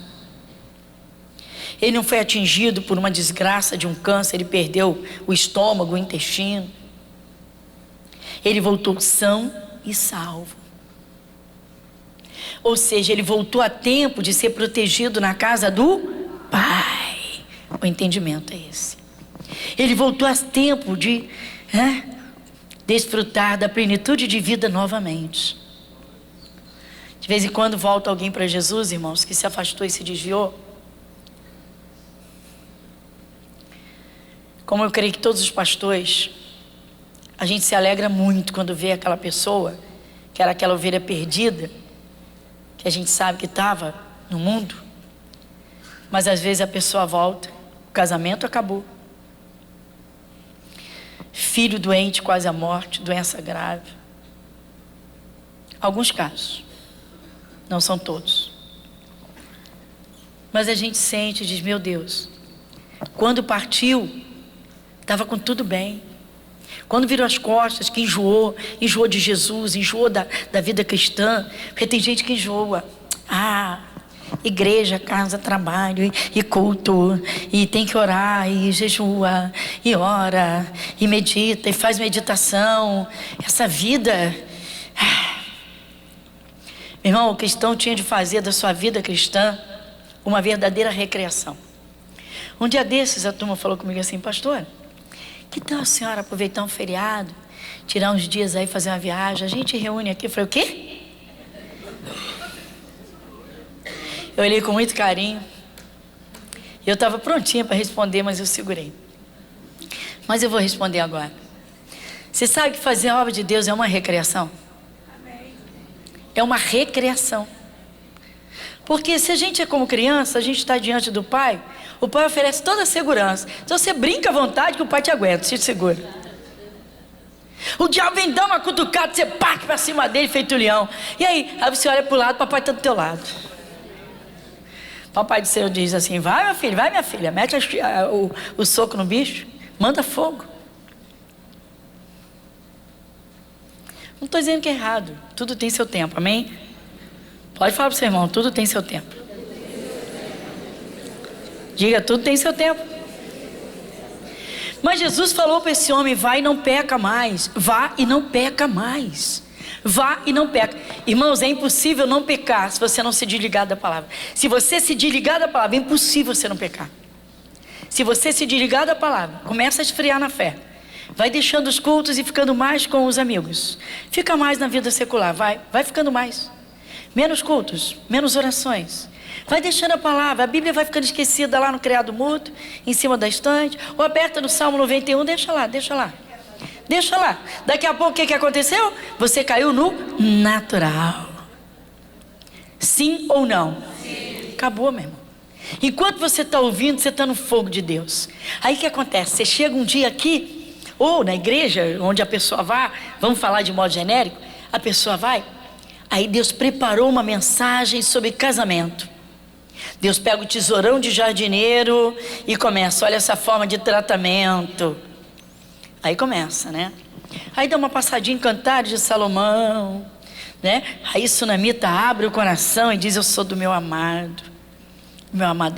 S1: ele não foi atingido por uma desgraça de um câncer, ele perdeu o estômago, o intestino. Ele voltou são e salvo. Ou seja, ele voltou a tempo de ser protegido na casa do Pai. O entendimento é esse. Ele voltou a tempo de desfrutar da plenitude de vida novamente. De vez em quando volta alguém para Jesus, irmãos, que se afastou e se desviou. Como eu creio que todos os pastores, a gente se alegra muito quando vê aquela pessoa, que era aquela ovelha perdida, que a gente sabe que estava no mundo, mas às vezes a pessoa volta, o casamento acabou, filho doente quase à morte, doença grave. Alguns casos, não são todos, mas a gente sente e diz: meu Deus, quando partiu estava com tudo bem. Quando virou as costas, que enjoou de Jesus, enjoou da vida cristã, porque tem gente que enjoa. Igreja, casa, trabalho e culto, e tem que orar, e jejua, e ora, e medita, e faz meditação. Essa vida, meu irmão, o cristão tinha de fazer da sua vida cristã uma verdadeira recreação. Um dia desses a turma falou comigo assim: pastor, que tal a senhora aproveitar um feriado, tirar uns dias aí, fazer uma viagem? A gente reúne aqui. Eu falei: o quê? Eu olhei com muito carinho. Eu estava prontinha para responder, mas eu segurei. Mas eu vou responder agora. Você sabe que fazer a obra de Deus é uma recreação? É uma recreação. Porque se a gente é como criança, a gente está diante do Pai, o Pai oferece toda a segurança. Então você brinca à vontade que o Pai te aguenta, te segura. O diabo vem dar uma cutucada, você parte para cima dele feito leão. E aí você olha para o lado, o papai está do teu lado. Papai do céu diz assim: vai minha filha, mete o soco no bicho, manda fogo. Não estou dizendo que é errado, tudo tem seu tempo, amém? Pode falar para o seu irmão: tudo tem seu tempo. Diga: tudo tem seu tempo. Mas Jesus falou para esse homem: vai e não peca mais. Vá e não peca mais. Vá e não peca. Irmãos, é impossível não pecar se você não se desligar da palavra. Se você se desligar da palavra, é impossível você não pecar. Se você se desligar da palavra, começa a esfriar na fé, vai deixando os cultos e ficando mais com os amigos, fica mais na vida secular, vai ficando mais. Menos cultos, menos orações. Vai deixando a palavra, a Bíblia vai ficando esquecida lá no criado mútuo, em cima da estante, ou aberta no Salmo 91, deixa lá. Daqui a pouco o que aconteceu? Você caiu no natural. Sim ou não? Sim. Acabou, meu irmão. Enquanto você está ouvindo, você está no fogo de Deus. Aí o que acontece? Você chega um dia aqui, ou na igreja, onde a pessoa vai, vamos falar de modo genérico, a pessoa vai, aí Deus preparou uma mensagem sobre casamento. Deus pega o tesourão de jardineiro e começa: olha essa forma de tratamento. Aí começa, né? Aí dá uma passadinha em Cantares de Salomão, né? Aí Sunamita abre o coração e diz: eu sou do meu amado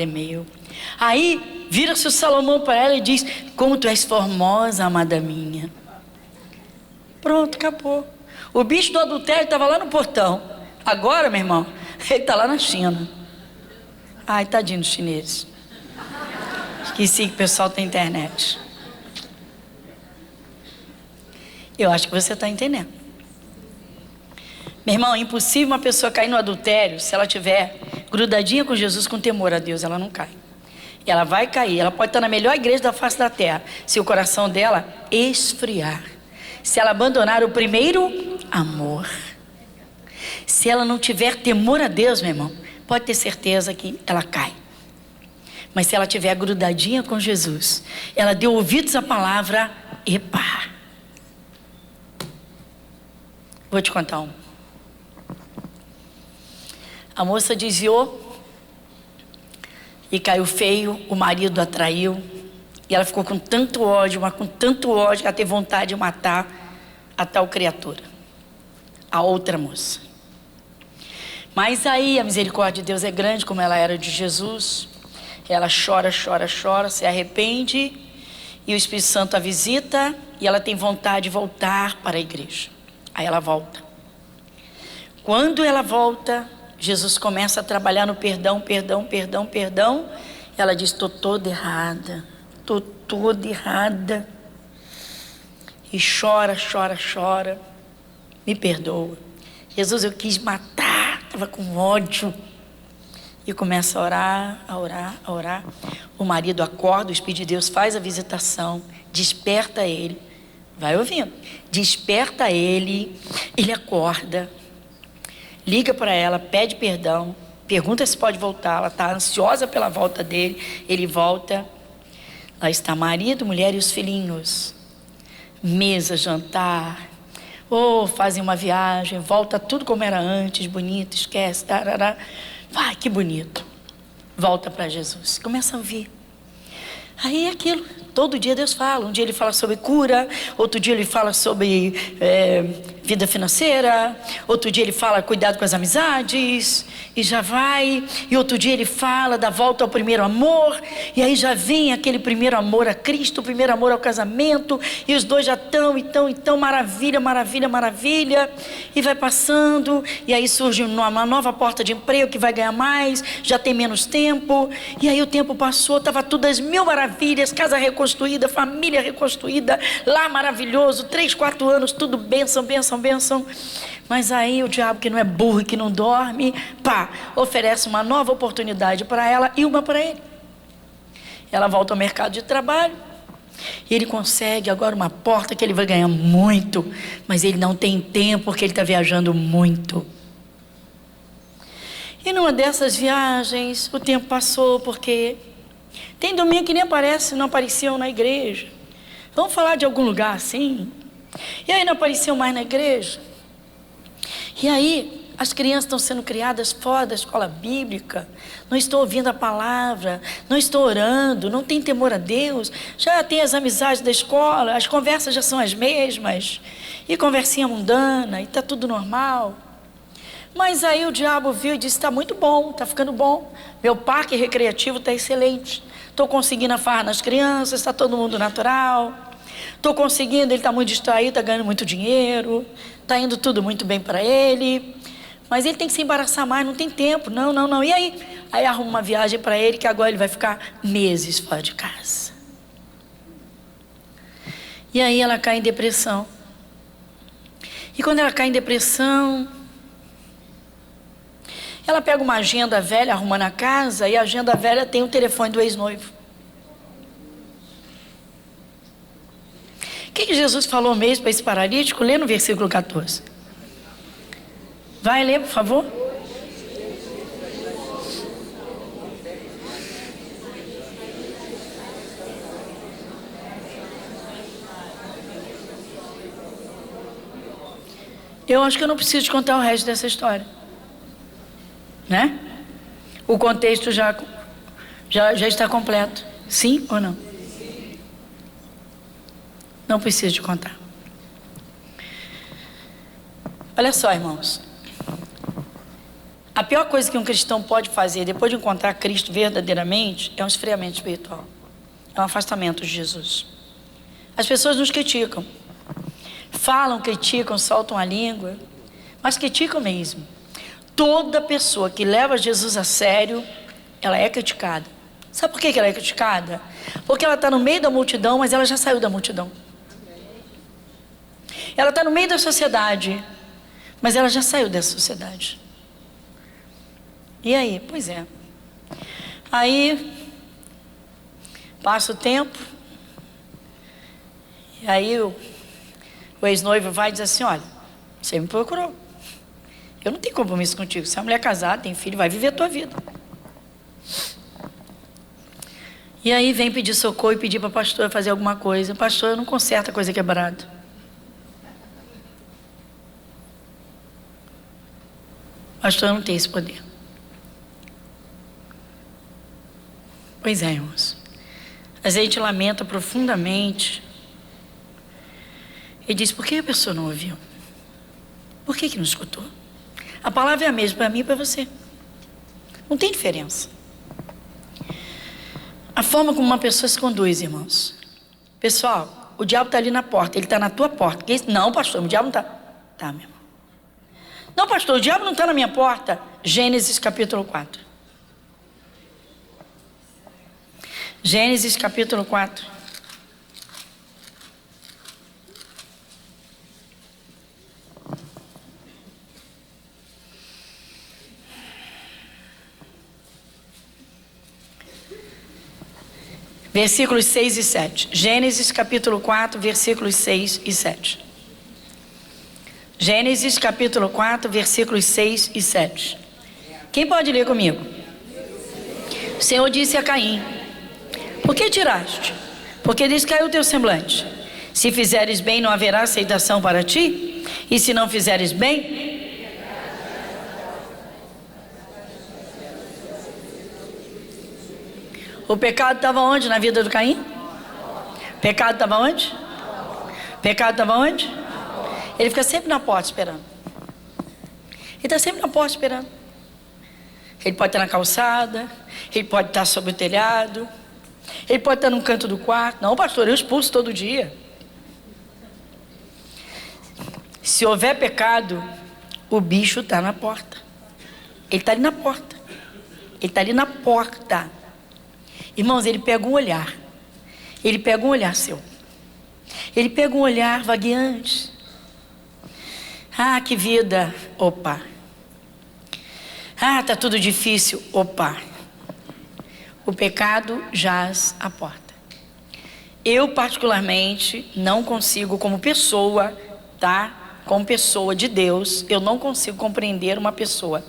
S1: é meu. Aí vira-se o Salomão para ela e diz: como tu és formosa, amada minha. Pronto, acabou. O bicho do adultério estava lá no portão. Agora, meu irmão, Ele está lá na China. Ai, tadinho dos chineses. Esqueci que o pessoal tem internet. Eu acho que você está entendendo. Meu irmão, é impossível uma pessoa cair no adultério se ela tiver grudadinha com Jesus, com temor a Deus. Ela não cai. Ela vai cair. Ela pode estar na melhor igreja da face da terra, se o coração dela esfriar. Se ela abandonar o primeiro amor. Se ela não tiver temor a Deus, meu irmão, pode ter certeza que ela cai. Mas se ela tiver grudadinha com Jesus, ela deu ouvidos à palavra, epa. Vou te contar um. A moça desviou e caiu feio, o marido a traiu. E ela ficou com tanto ódio, mas com tanto ódio, que ela teve vontade de matar a tal criatura, a outra moça. Mas aí a misericórdia de Deus é grande, como ela era de Jesus. Ela chora, chora, chora, se arrepende, e o Espírito Santo a visita, e ela tem vontade de voltar para a igreja. Aí ela volta. Quando ela volta, Jesus começa a trabalhar no perdão, perdão, perdão, perdão. Ela diz, estou toda errada, estou toda errada. E chora, chora, chora, me perdoa. Jesus, eu quis matar, estava com ódio. E começa a orar, a orar, a orar. O marido acorda, o Espírito de Deus faz a visitação, desperta ele. Vai ouvindo. Desperta ele, ele acorda, liga para ela, pede perdão, pergunta se pode voltar. Ela está ansiosa pela volta dele. Ele volta. Lá está marido, mulher e os filhinhos. Mesa, jantar. Fazem uma viagem, volta tudo como era antes, bonito, esquece, tarará. Vai, que bonito. Volta para Jesus. Começa a ouvir. Aí é aquilo. Todo dia Deus fala. Um dia Ele fala sobre cura. Outro dia Ele fala sobre vida financeira. Outro dia Ele fala cuidado com as amizades. E já vai. E outro dia Ele fala da volta ao primeiro amor. E aí já vem aquele primeiro amor a Cristo. O primeiro amor ao casamento. E os dois já estão, então, maravilha, maravilha, maravilha. E vai passando. E aí surge uma nova porta de emprego que vai ganhar mais. Já tem menos tempo. E aí o tempo passou. Estava tudo às mil maravilhas. Casa reconstruída, família reconstruída. Lá maravilhoso. 3, 4 anos. Tudo bênção, bênção, bênção. Mas aí o diabo, que não é burro e que não dorme, oferece uma nova oportunidade para ela e uma para ele. Ela volta ao mercado de trabalho e ele consegue agora uma porta que ele vai ganhar muito, mas ele não tem tempo porque ele está viajando muito. E numa dessas viagens, o tempo passou, porque tem domingo que nem aparece, não apareciam na igreja. Vamos falar de algum lugar assim? E aí não apareciam mais na igreja. E aí, as crianças estão sendo criadas fora da escola bíblica, não estão ouvindo a palavra, não estão orando, não tem temor a Deus, já tem as amizades da escola, as conversas já são as mesmas, e conversinha mundana, e está tudo normal. Mas aí o diabo viu e disse, está muito bom, está ficando bom, meu parque recreativo está excelente, estou conseguindo a farra nas crianças, está todo mundo natural, estou conseguindo, ele está muito distraído, está ganhando muito dinheiro, está indo tudo muito bem para ele, mas ele tem que se embaraçar mais, não tem tempo, não. E aí? Aí arruma uma viagem para ele, que agora ele vai ficar meses fora de casa. E aí ela cai em depressão. E quando ela cai em depressão, ela pega uma agenda velha, arruma na casa, e a agenda velha tem o telefone do ex-noivo. O que Jesus falou mesmo para esse paralítico? Lê no versículo 14. Vai ler, por favor. Eu acho que eu não preciso te contar o resto dessa história, né? O contexto já está completo. Sim ou não? Não preciso te contar. Olha só, irmãos. A pior coisa que um cristão pode fazer depois de encontrar Cristo verdadeiramente é um esfriamento espiritual. É um afastamento de Jesus. As pessoas nos criticam. Falam, criticam, soltam a língua. Mas criticam mesmo. Toda pessoa que leva Jesus a sério, ela é criticada. Sabe por que ela é criticada? Porque ela está no meio da multidão, mas ela já saiu da multidão. Ela está no meio da sociedade, mas ela já saiu dessa sociedade. E aí? Pois é. Aí, passa o tempo, e aí o ex-noivo vai e diz assim: olha, você me procurou. Eu não tenho compromisso contigo. Você é uma mulher casada, tem filho, vai viver a tua vida. E aí vem pedir socorro e pedir para a pastora fazer alguma coisa. Pastor, eu não conserto a coisa quebrada. Pastor, eu não tenho esse poder. Pois é, irmãos. Mas a gente lamenta profundamente. E diz: por que a pessoa não ouviu? Por que não escutou? A palavra é a mesma para mim e para você. Não tem diferença. A forma como uma pessoa se conduz, irmãos. Pessoal, o diabo está ali na porta. Ele está na tua porta. Não, pastor, o diabo não está. Tá, meu irmão. Não, pastor, o diabo não está na minha porta. Gênesis capítulo 4. Gênesis capítulo 4. Versículos 6 e 7. Gênesis capítulo 4, versículos 6 e 7. Gênesis capítulo 4, versículos 6 e 7. Quem pode ler comigo? O Senhor disse a Caim: por que tiraste? Porque descaiu o teu semblante. Se fizeres bem, não haverá aceitação para ti? E se não fizeres bem... O pecado estava onde na vida do Caim? O pecado estava onde? O pecado estava onde? Ele fica sempre na porta esperando. Ele está sempre na porta esperando. Ele pode estar na calçada, ele pode estar sobre o telhado, ele pode estar num canto do quarto. Não, pastor, eu expulso todo dia. Se houver pecado, o bicho está na porta. Ele está ali na porta. Ele está ali na porta. Irmãos, ele pega um olhar. Ele pega um olhar seu. Ele pega um olhar vagueante. Ah, que vida. Opa. Ah, tá tudo difícil. Opa. O pecado jaz à porta. Eu, particularmente, não consigo, como pessoa, tá? Como pessoa de Deus, eu não consigo compreender uma pessoa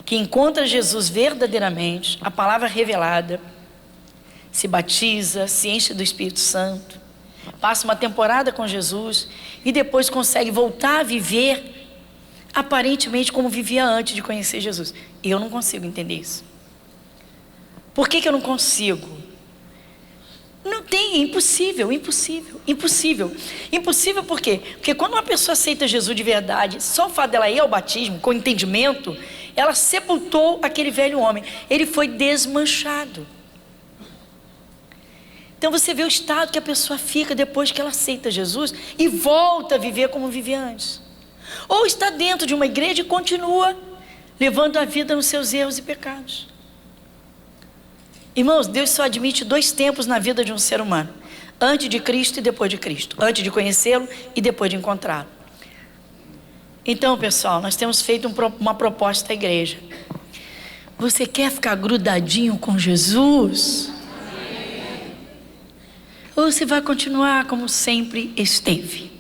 S1: que encontra Jesus verdadeiramente, a palavra revelada, se batiza, se enche do Espírito Santo, passa uma temporada com Jesus e depois consegue voltar a viver aparentemente como vivia antes de conhecer Jesus. Eu não consigo entender isso. Por que eu não consigo? Não tem, é impossível, impossível, impossível. Impossível por quê? Porque quando uma pessoa aceita Jesus de verdade, só o fato dela ir ao batismo, com entendimento, ela sepultou aquele velho homem. Ele foi desmanchado. Então você vê o estado que a pessoa fica depois que ela aceita Jesus e volta a viver como vivia antes. Ou está dentro de uma igreja e continua levando a vida nos seus erros e pecados. Irmãos, Deus só admite 2 tempos na vida de um ser humano: antes de Cristo e depois de Cristo, antes de conhecê-lo e depois de encontrá-lo. Então, pessoal, nós temos feito uma proposta à igreja. Você quer ficar grudadinho com Jesus? Ou você vai continuar como sempre esteve?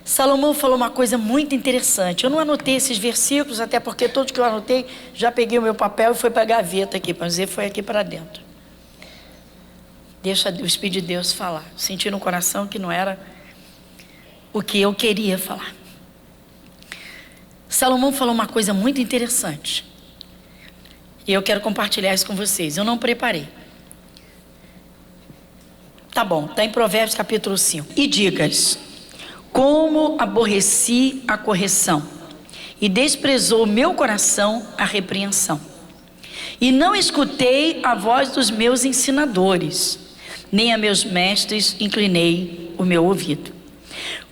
S1: Salomão falou uma coisa muito interessante. Eu não anotei esses versículos, até porque todos que eu anotei, já peguei o meu papel e foi para a gaveta aqui, para dizer, foi aqui para dentro. Deixa o Espírito de Deus falar. Senti no coração que não era o que eu queria falar. Salomão falou uma coisa muito interessante. E eu quero compartilhar isso com vocês. Eu não preparei. Tá bom, está em Provérbios capítulo 5. E digas: como aborreci a correção, e desprezou meu coração a repreensão. E não escutei a voz dos meus ensinadores, nem a meus mestres inclinei o meu ouvido.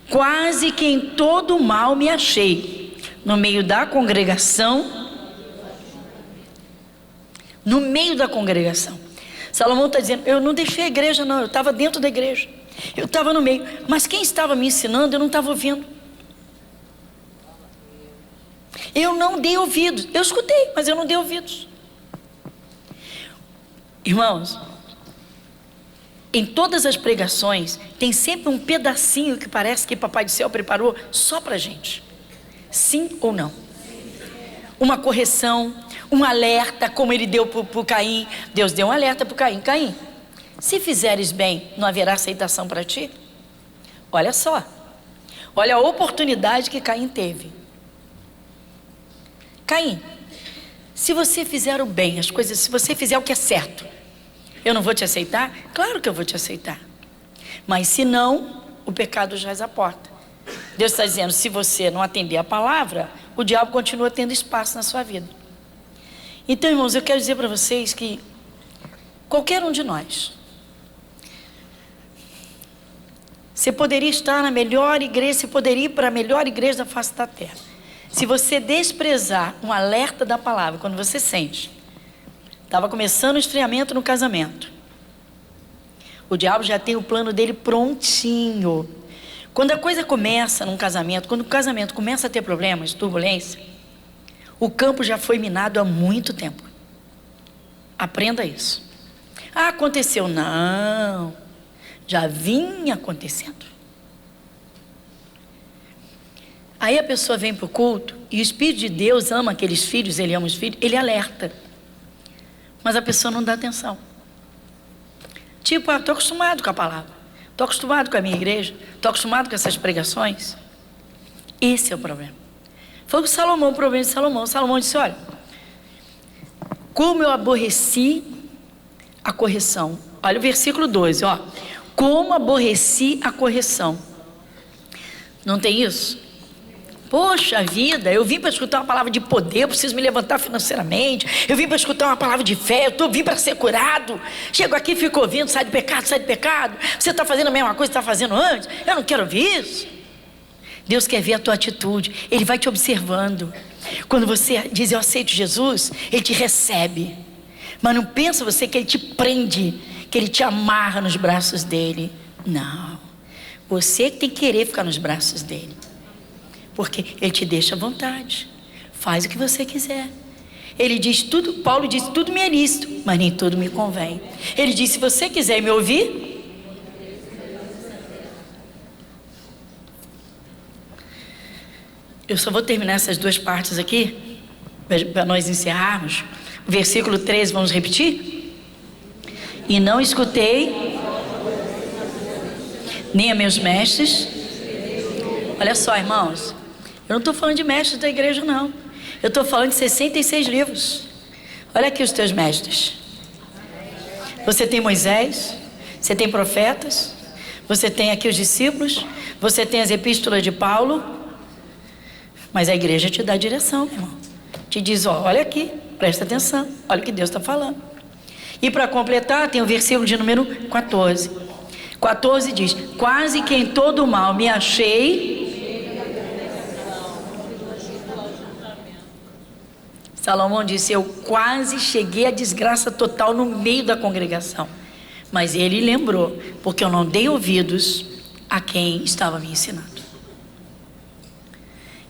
S1: Quase que em todo o mal me achei, no meio da congregação. No meio da congregação. Salomão está dizendo, eu não deixei a igreja não, eu estava dentro da igreja. Eu estava no meio, mas quem estava me ensinando eu não estava ouvindo. Eu não dei ouvidos, eu escutei, mas eu não dei ouvidos. Irmãos, em todas as pregações, tem sempre um pedacinho que parece que Papai do Céu preparou só para a gente. Sim ou não? Uma correção, um alerta, como ele deu para Caim. Deus deu um alerta para Caim. Caim, se fizeres bem, não haverá aceitação para ti? Olha só, olha a oportunidade que Caim teve. Caim, se você fizer o bem, as coisas, se você fizer o que é certo, eu não vou te aceitar? Claro que eu vou te aceitar. Mas se não, o pecado jaz à porta. Deus está dizendo, se você não atender a palavra, o diabo continua tendo espaço na sua vida. Então, irmãos, eu quero dizer para vocês que qualquer um de nós, você poderia estar na melhor igreja, você poderia ir para a melhor igreja da face da terra. Se você desprezar um alerta da palavra, quando você sente, estava começando o esfriamento no casamento, o diabo já tem o plano dele prontinho. Quando a coisa começa num casamento, quando o casamento começa a ter problemas, turbulência, o campo já foi minado há muito tempo. Aprenda isso. Ah, aconteceu. Não, já vinha acontecendo. Aí a pessoa vem para o culto e o Espírito de Deus ama aqueles filhos, ele ama os filhos, ele alerta. Mas a pessoa não dá atenção. Tipo, estou acostumado com a palavra, estou acostumado com a minha igreja, estou acostumado com essas pregações. Esse é o problema. Foi o Salomão, o problema de Salomão. Salomão disse, olha, como eu aborreci a correção. Olha o versículo 12, ó. Como aborreci a correção. Não tem isso? Poxa vida, eu vim para escutar uma palavra de poder, eu preciso me levantar financeiramente, eu vim para escutar uma palavra de fé, eu vim para ser curado, chego aqui e fico ouvindo, sai de pecado, você está fazendo a mesma coisa que está fazendo antes, eu não quero ouvir isso. Deus quer ver a tua atitude, Ele vai te observando. Quando você diz, eu aceito Jesus, Ele te recebe, mas não pensa você que Ele te prende, que Ele te amarra nos braços dEle. Não, você que tem que querer ficar nos braços dEle. Porque Ele te deixa à vontade, faz o que você quiser. Ele diz tudo, Paulo diz, tudo me é lícito, mas nem tudo me convém. Ele diz, se você quiser me ouvir, eu só vou terminar essas duas partes aqui, para nós encerrarmos. O versículo 13, vamos repetir? E não escutei, nem a meus mestres. Olha só, irmãos, eu não estou falando de mestres da igreja, não. Eu estou falando de 66 livros. Olha aqui os teus mestres. Você tem Moisés, você tem profetas, você tem aqui os discípulos, você tem as epístolas de Paulo, mas a igreja te dá direção, meu irmão. Te diz, ó, olha aqui, presta atenção, olha o que Deus está falando. E para completar, tem o versículo de número 14. 14 diz, quase que em todo o mal me achei. Salomão disse, eu quase cheguei à desgraça total no meio da congregação. Mas ele lembrou, porque eu não dei ouvidos a quem estava me ensinando.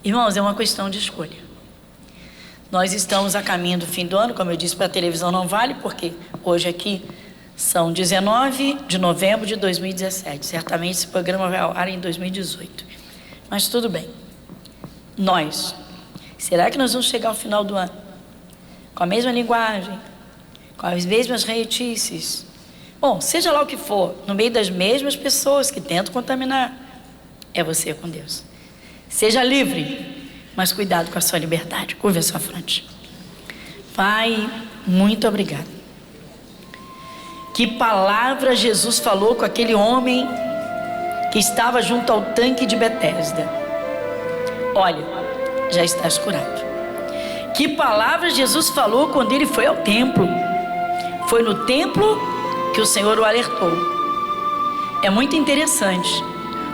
S1: Irmãos, é uma questão de escolha. Nós estamos a caminho do fim do ano, como eu disse, para a televisão não vale, porque hoje aqui são 19 de novembro de 2017. Certamente esse programa vai ao ar em 2018. Mas tudo bem. Nós, será que nós vamos chegar ao final do ano com a mesma linguagem, com as mesmas retícias? Bom, seja lá o que for, no meio das mesmas pessoas que tentam contaminar, é você com Deus. Seja livre, mas cuidado com a sua liberdade. Curva a sua fronte. Pai, muito obrigado. Que palavra Jesus falou com aquele homem que estava junto ao tanque de Betesda? Olha, já estás curado. Que palavra Jesus falou quando ele foi ao templo? Foi no templo que o Senhor o alertou. É muito interessante.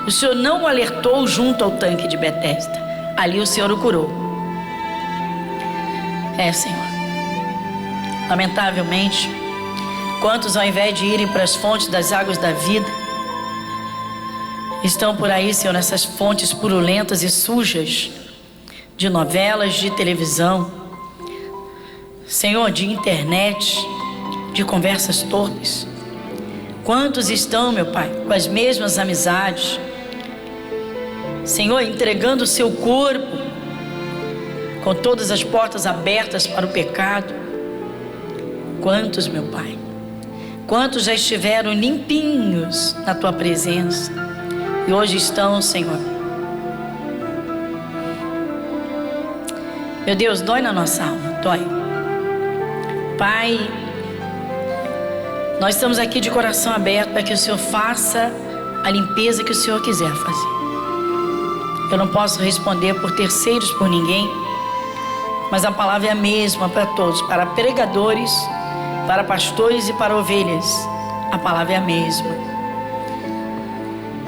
S1: O Senhor não o alertou junto ao tanque de Betesda. Ali o Senhor o curou. Senhor. Lamentavelmente, quantos ao invés de irem para as fontes das águas da vida, estão por aí, Senhor, nessas fontes purulentas e sujas de novelas, de televisão, Senhor, de internet, de conversas torpes. Quantos estão, meu Pai, com as mesmas amizades, Senhor, entregando o seu corpo com todas as portas abertas para o pecado. Quantos, meu Pai, quantos já estiveram limpinhos na Tua presença e hoje estão, Senhor. Meu Deus, dói na nossa alma, dói. Pai, nós estamos aqui de coração aberto para que o Senhor faça a limpeza que o Senhor quiser fazer. Eu não posso responder por terceiros, por ninguém, mas a palavra é a mesma para todos, para pregadores, para pastores e para ovelhas. A palavra é a mesma.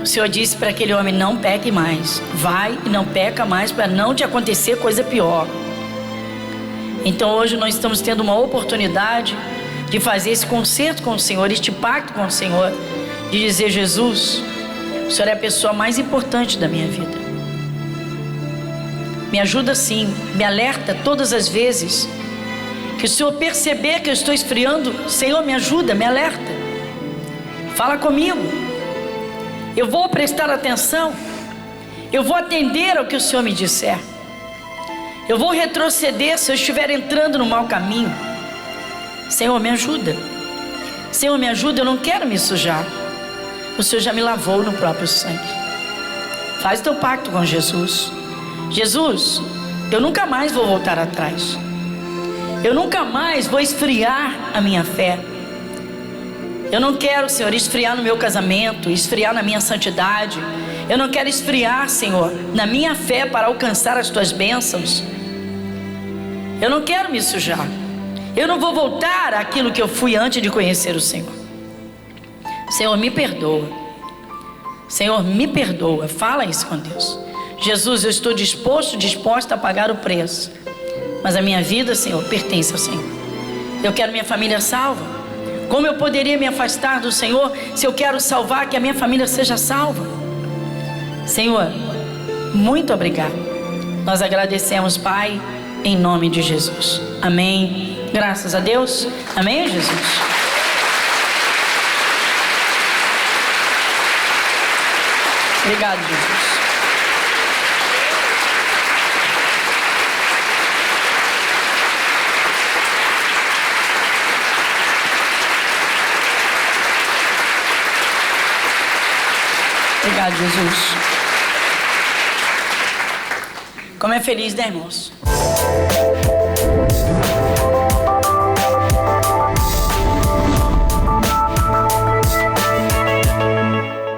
S1: O Senhor disse para aquele homem: não peque mais, vai e não peca mais, para não te acontecer coisa pior. Então hoje nós estamos tendo uma oportunidade de fazer esse concerto com o Senhor, este pacto com o Senhor, de dizer: Jesus, o Senhor é a pessoa mais importante da minha vida. Me ajuda sim, me alerta todas as vezes que o Senhor perceber que eu estou esfriando. Senhor, me ajuda, me alerta, fala comigo. Eu vou prestar atenção, eu vou atender ao que o Senhor me disser. Eu vou retroceder se eu estiver entrando no mau caminho. Senhor, me ajuda. Senhor, me ajuda, eu não quero me sujar. O Senhor já me lavou no próprio sangue. Faz teu pacto com Jesus. Jesus, eu nunca mais vou voltar atrás. Eu nunca mais vou esfriar a minha fé. Eu não quero, Senhor, esfriar no meu casamento, esfriar na minha santidade. Eu não quero esfriar, Senhor, na minha fé para alcançar as tuas bênçãos. Eu não quero me sujar. Eu não vou voltar àquilo que eu fui antes de conhecer o Senhor. Senhor, me perdoa. Senhor, me perdoa. Fala isso com Deus. Jesus, eu estou disposta a pagar o preço. Mas a minha vida, Senhor, pertence ao Senhor. Eu quero minha família salva. Como eu poderia me afastar do Senhor se eu quero salvar, que a minha família seja salva? Senhor, muito obrigado. Nós agradecemos, Pai, em nome de Jesus. Amém. Graças a Deus. Amém, Jesus. Obrigado, Jesus. Obrigado, Jesus. Como é feliz, né, irmãos?